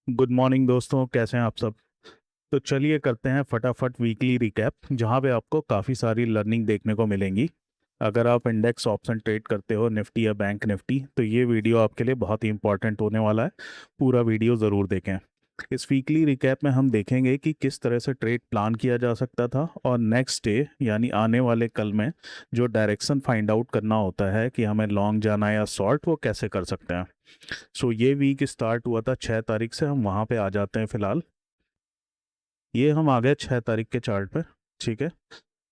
Good morning दोस्तों, कैसे हैं आप सब। तो चलिए करते हैं फटाफट वीकली रिकैप, जहां पे आपको काफ़ी सारी लर्निंग देखने को मिलेंगी। अगर आप इंडेक्स ऑप्शन ट्रेड करते हो, निफ्टी या बैंक निफ्टी, तो ये वीडियो आपके लिए बहुत ही इंपॉर्टेंट होने वाला है। पूरा वीडियो ज़रूर देखें। इस वीकली रिकैप में हम देखेंगे कि किस तरह से ट्रेड प्लान किया जा सकता था, और नेक्स्ट डे यानी आने वाले कल में जो डायरेक्शन फाइंड आउट करना होता है कि हमें लॉन्ग जाना है या शॉर्ट, वो कैसे कर सकते हैं। सो ये वीक स्टार्ट हुआ था 6 तारीख से। हम वहाँ पे आ जाते हैं फिलहाल। ये हम आ गए 6 तारीख के चार्ट पे। ठीक है।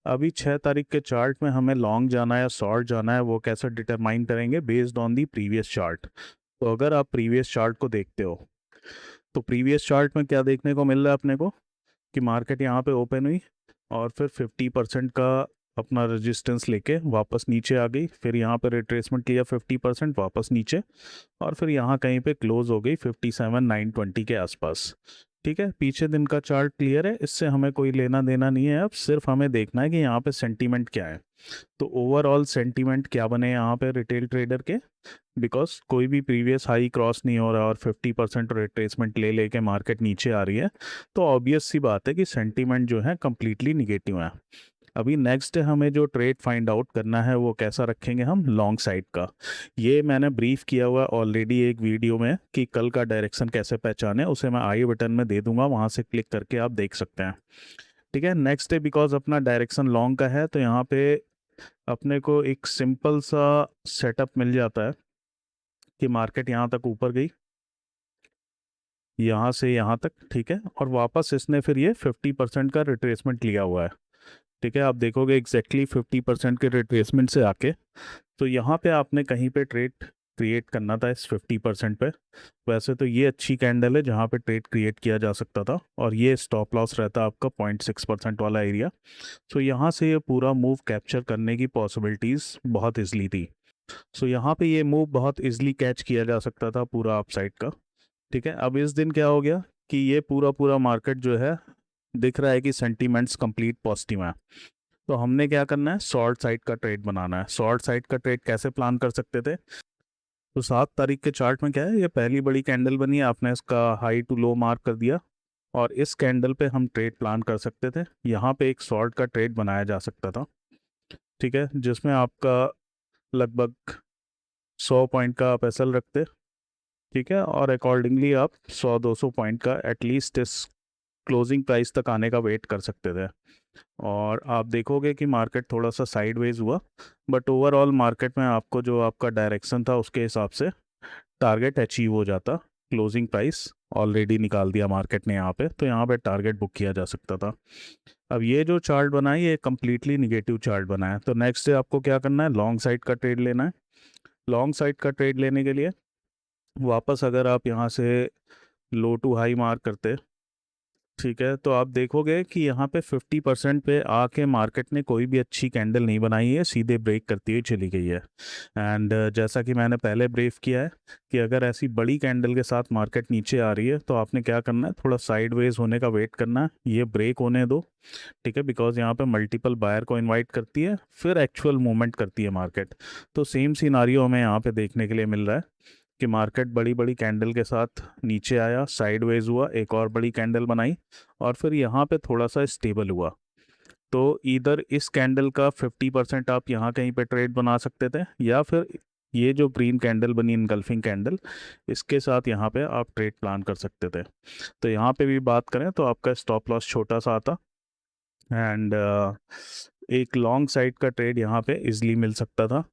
अभी 6 तारीख के चार्ट में हमें लॉन्ग जाना है या शॉर्ट जाना है, वो कैसे डिटरमाइन करेंगे, based on the previous chart. तो अगर आप प्रीवियस चार्ट को देखते हो, तो प्रीवियस चार्ट में क्या देखने को मिल रहा है अपने को, कि मार्केट यहाँ पे ओपन हुई और फिर 50% का अपना रेजिस्टेंस लेके वापस नीचे आ गई, फिर यहाँ पे रिट्रेसमेंट किया 50% वापस नीचे, और फिर यहाँ कहीं पे क्लोज हो गई 57,920 के आसपास। ठीक है, पीछे दिन का चार्ट क्लियर है, इससे हमें कोई लेना देना नहीं है। अब सिर्फ हमें देखना है कि यहाँ पे सेंटीमेंट क्या है। तो ओवरऑल सेंटीमेंट क्या बने यहाँ पे रिटेल ट्रेडर के, बिकॉज कोई भी प्रीवियस हाई क्रॉस नहीं हो रहा और 50% रिट्रेसमेंट ले लेके मार्केट नीचे आ रही है, तो ऑब्वियस सी बात है कि सेंटीमेंट जो है कंप्लीटली निगेटिव है। अभी नेक्स्ट हमें जो ट्रेड फाइंड आउट करना है, वो कैसा रखेंगे हम, लॉन्ग साइड का। ये मैंने ब्रीफ किया हुआ ऑलरेडी एक वीडियो में, कि कल का डायरेक्शन कैसे पहचाने, उसे मैं आई बटन में दे दूंगा, वहां से क्लिक करके आप देख सकते हैं। ठीक है, नेक्स्ट डे बिकॉज अपना डायरेक्शन लॉन्ग का है, तो यहाँ पे अपने को एक सिंपल सा सेटअप मिल जाता है कि मार्केट यहाँ तक ऊपर गई, यहाँ से यहाँ तक। ठीक है, और वापस इसने फिर ये 50% का रिट्रेसमेंट लिया हुआ है। ठीक है, आप देखोगे एग्जैक्टली 50% के रिट्रेसमेंट से आके, तो यहाँ पे आपने कहीं पे ट्रेड क्रिएट करना था इस 50% पे। वैसे तो ये अच्छी कैंडल है जहाँ पे ट्रेड क्रिएट किया जा सकता था, और ये स्टॉप लॉस रहता आपका 0.6% वाला एरिया। सो यहाँ से ये पूरा मूव कैप्चर करने की पॉसिबिलिटीज़ बहुत इजली थी। सो यहाँ पे ये मूव बहुत इजली कैच किया जा सकता था पूरा अपसाइड का। ठीक है, अब इस दिन क्या हो गया कि ये पूरा पूरा मार्केट जो है, दिख रहा है कि सेंटीमेंट्स कंप्लीट पॉजिटिव है। तो हमने क्या करना है, शॉर्ट साइड का ट्रेड बनाना है। शॉर्ट साइड का ट्रेड कैसे प्लान कर सकते थे, तो 7 तारीख के चार्ट में क्या है, ये पहली बड़ी कैंडल बनी है, आपने इसका हाई टू लो मार्क कर दिया, और इस कैंडल पे हम ट्रेड प्लान कर सकते थे। यहाँ पे एक शॉर्ट का ट्रेड बनाया जा सकता था। ठीक है, जिसमें आपका लगभग 100 पॉइंट का आप एसएल रखते। ठीक है, और अकॉर्डिंगली आप 100-200 पॉइंट का एटलीस्ट इस क्लोजिंग प्राइस तक आने का वेट कर सकते थे। और आप देखोगे कि मार्केट थोड़ा सा साइडवेज हुआ, बट ओवरऑल मार्केट में आपको जो आपका डायरेक्शन था उसके हिसाब से टारगेट अचीव हो जाता। क्लोजिंग प्राइस ऑलरेडी निकाल दिया मार्केट ने यहाँ पे, तो यहाँ पे टारगेट बुक किया जा सकता था। अब ये जो चार्ट बना है, ये कम्प्लीटली निगेटिव चार्ट बना है। तो नेक्स्ट डे आपको क्या करना है, लॉन्ग साइड का ट्रेड लेना है। लॉन्ग साइड का ट्रेड लेने के लिए वापस अगर आप यहाँ से लो टू हाई मार्क करते, ठीक है, तो आप देखोगे कि यहाँ पे 50% पे आके मार्केट ने कोई भी अच्छी कैंडल नहीं बनाई है, सीधे ब्रेक करती हुई चली गई है। एंड जैसा कि मैंने पहले ब्रीफ किया है, कि अगर ऐसी बड़ी कैंडल के साथ मार्केट नीचे आ रही है, तो आपने क्या करना है, थोड़ा साइडवेज होने का वेट करना है, ये ब्रेक होने दो। ठीक है, बिकॉज यहाँ पे मल्टीपल बायर को इनवाइट करती है, फिर एक्चुअल मूवमेंट करती है मार्केट। तो सेम सिनारियो हमें यहाँ पे देखने के लिए मिल रहा है, कि मार्केट बड़ी बड़ी कैंडल के साथ नीचे आया, साइडवेज हुआ, एक और बड़ी कैंडल बनाई, और फिर यहाँ पे थोड़ा सा स्टेबल हुआ। तो इधर इस कैंडल का 50% आप यहाँ कहीं पे ट्रेड बना सकते थे, या फिर ये जो ग्रीन कैंडल बनी, इनगल्फिंग कैंडल, इसके साथ यहाँ पे आप ट्रेड प्लान कर सकते थे। तो यहाँ पे भी बात करें तो आपका स्टॉप लॉस छोटा सा आता, एंड एक लॉन्ग साइड का ट्रेड यहाँ पे इजली मिल सकता था,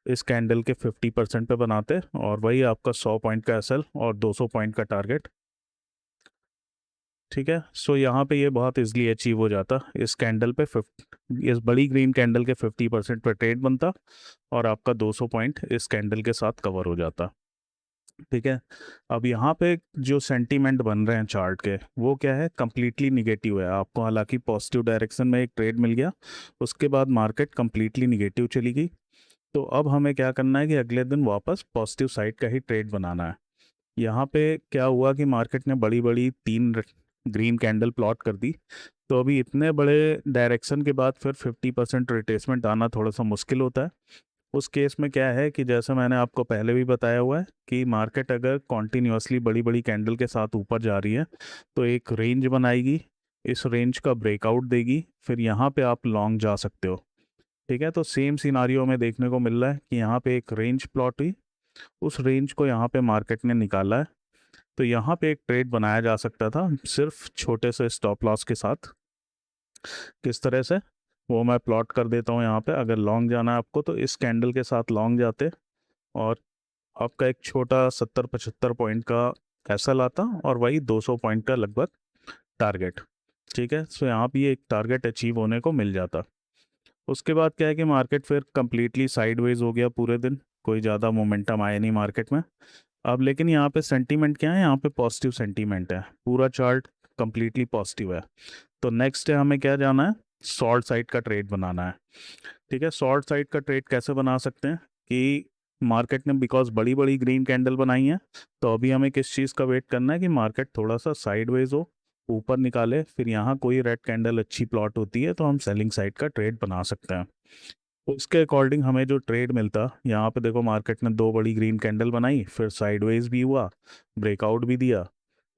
इस कैंडल के 50% पे बनाते, और वही आपका 100 पॉइंट का एसएल और 200 पॉइंट का टारगेट। ठीक है, सो यहाँ पे ये बहुत इजली अचीव हो जाता, इस कैंडल पे 50, इस बड़ी ग्रीन कैंडल के 50% पे ट्रेड बनता, और आपका 200 पॉइंट इस कैंडल के साथ कवर हो जाता। ठीक है, अब यहाँ पे जो सेंटीमेंट बन रहे हैं चार्ट के, वो क्या है, कंप्लीटली निगेटिव है। आपको हालांकि पॉजिटिव डायरेक्शन में एक ट्रेड मिल गया, उसके बाद मार्केट कंप्लीटली निगेटिव चली गई। तो अब हमें क्या करना है कि अगले दिन वापस पॉजिटिव साइड का ही ट्रेड बनाना है। यहाँ पे क्या हुआ कि मार्केट ने बड़ी बड़ी तीन ग्रीन कैंडल प्लॉट कर दी, तो अभी इतने बड़े डायरेक्शन के बाद फिर 50% रिट्रेसमेंट आना थोड़ा सा मुश्किल होता है। उस केस में क्या है कि जैसे मैंने आपको पहले भी बताया हुआ है कि मार्केट अगर कॉन्टिन्यूसली बड़ी बड़ी कैंडल के साथ ऊपर जा रही है तो एक रेंज बनाएगी, इस रेंज का ब्रेकआउट देगी, फिर यहाँ पे आप लॉन्ग जा सकते हो। ठीक है, तो सेम सिनारियो में देखने को मिल रहा है कि यहाँ पे एक रेंज प्लॉट हुई, उस रेंज को यहाँ पे मार्केट ने निकाला है। तो यहाँ पे एक ट्रेड बनाया जा सकता था सिर्फ छोटे से स्टॉप लॉस के साथ। किस तरह से, वो मैं प्लॉट कर देता हूँ यहाँ पे। अगर लॉन्ग जाना है आपको तो इस कैंडल के साथ लॉन्ग जाते और आपका एक छोटा 70-75 पॉइंट का एसएल आता और वही 200 पॉइंट का लगभग टारगेट। ठीक है, सो यहाँ भी एक टारगेट अचीव होने को मिल जाता। उसके बाद क्या है कि मार्केट फिर कंप्लीटली साइडवेज हो गया पूरे दिन, कोई ज़्यादा मोमेंटम आया नहीं मार्केट में। अब लेकिन यहाँ पे सेंटीमेंट क्या है, यहाँ पे पॉजिटिव सेंटीमेंट है, पूरा चार्ट कंप्लीटली पॉजिटिव है। तो नेक्स्ट है हमें क्या जाना है, शॉर्ट साइड का ट्रेड बनाना है। ठीक है, शॉर्ट साइड का ट्रेड कैसे बना सकते हैं कि मार्केट ने बिकॉज बड़ी बड़ी ग्रीन कैंडल बनाई है, तो अभी हमें किस चीज़ का वेट करना है कि मार्केट थोड़ा सा साइडवेज हो, ऊपर निकाले, फिर यहाँ कोई रेड कैंडल अच्छी प्लॉट होती है तो हम सेलिंग साइड का ट्रेड बना सकते हैं। उसके अकॉर्डिंग हमें जो ट्रेड मिलता, यहाँ पे देखो मार्केट ने दो बड़ी ग्रीन कैंडल बनाई, फिर साइडवेज भी हुआ, ब्रेकआउट भी दिया।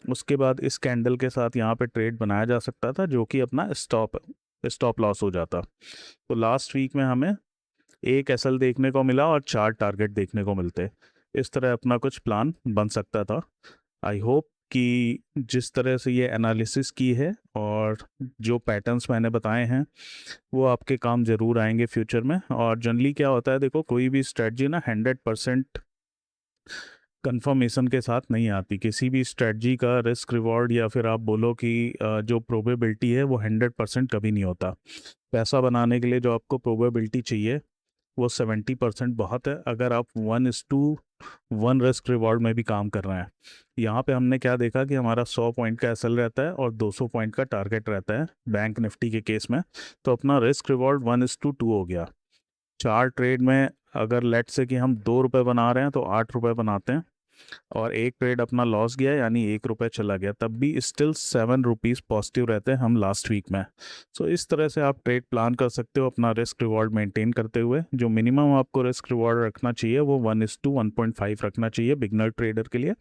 उसके बाद इस कैंडल के साथ यहाँ पे ट्रेड बनाया जा सकता था जो कि अपना स्टॉप लॉस हो जाता। तो लास्ट वीक में हमें एक एसएल देखने को मिला और 4 टारगेट देखने को मिलते। इस तरह अपना कुछ प्लान बन सकता था। आई होप कि जिस तरह से ये एनालिसिस की है और जो पैटर्न्स मैंने बताए हैं वो आपके काम ज़रूर आएंगे फ्यूचर में। और जनरली क्या होता है, देखो कोई भी स्ट्रेटजी ना 100% कंफर्मेशन के साथ नहीं आती। किसी भी स्ट्रेटजी का रिस्क रिवॉर्ड या फिर आप बोलो कि जो प्रोबेबिलिटी है वो 100% कभी नहीं होता। पैसा बनाने के लिए जो आपको प्रोबेबिलिटी चाहिए वो 70% बहुत है, अगर आप 1:1 रिस्क रिवॉर्ड में भी काम कर रहे हैं। यहाँ पे हमने क्या देखा कि हमारा 100 पॉइंट का एसएल रहता है और 200 पॉइंट का टारगेट रहता है बैंक निफ्टी के केस में। तो अपना रिस्क रिवॉर्ड 1:2 हो गया। 4 ट्रेड में अगर लेट से कि हम 2 रुपये बना रहे हैं तो 8 रुपये बनाते हैं, और एक ट्रेड अपना लॉस गया यानी 1 रुपये चला गया, तब भी स्टिल 7 रुपीज़ पॉजिटिव रहते हैं हम लास्ट वीक में। सो इस तरह से आप ट्रेड प्लान कर सकते हो अपना रिस्क रिवॉर्ड मेंटेन करते हुए। जो मिनिमम आपको रिस्क रिवॉर्ड रखना चाहिए वो 1:1.5 रखना चाहिए बिगनर ट्रेडर के लिए,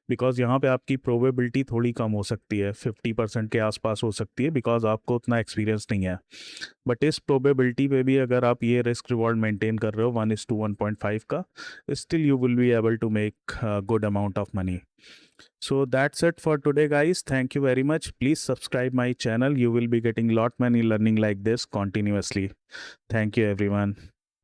बिकॉज यहाँ पे आपकी प्रोबेबिलिटी थोड़ी कम हो सकती है, 50% के आसपास हो सकती है, बिकॉज आपको उतना एक्सपीरियंस नहीं है। बट इस प्रोबेबिलिटी पे भी अगर आप ये रिस्क रिवॉर्ड मेंटेन कर रहे हो 1:1.5 का, still you will be able to make a good amount of money. So that's it for today guys. Thank you very much. Please subscribe my channel. You will be getting lot many learning like this continuously. Thank you everyone.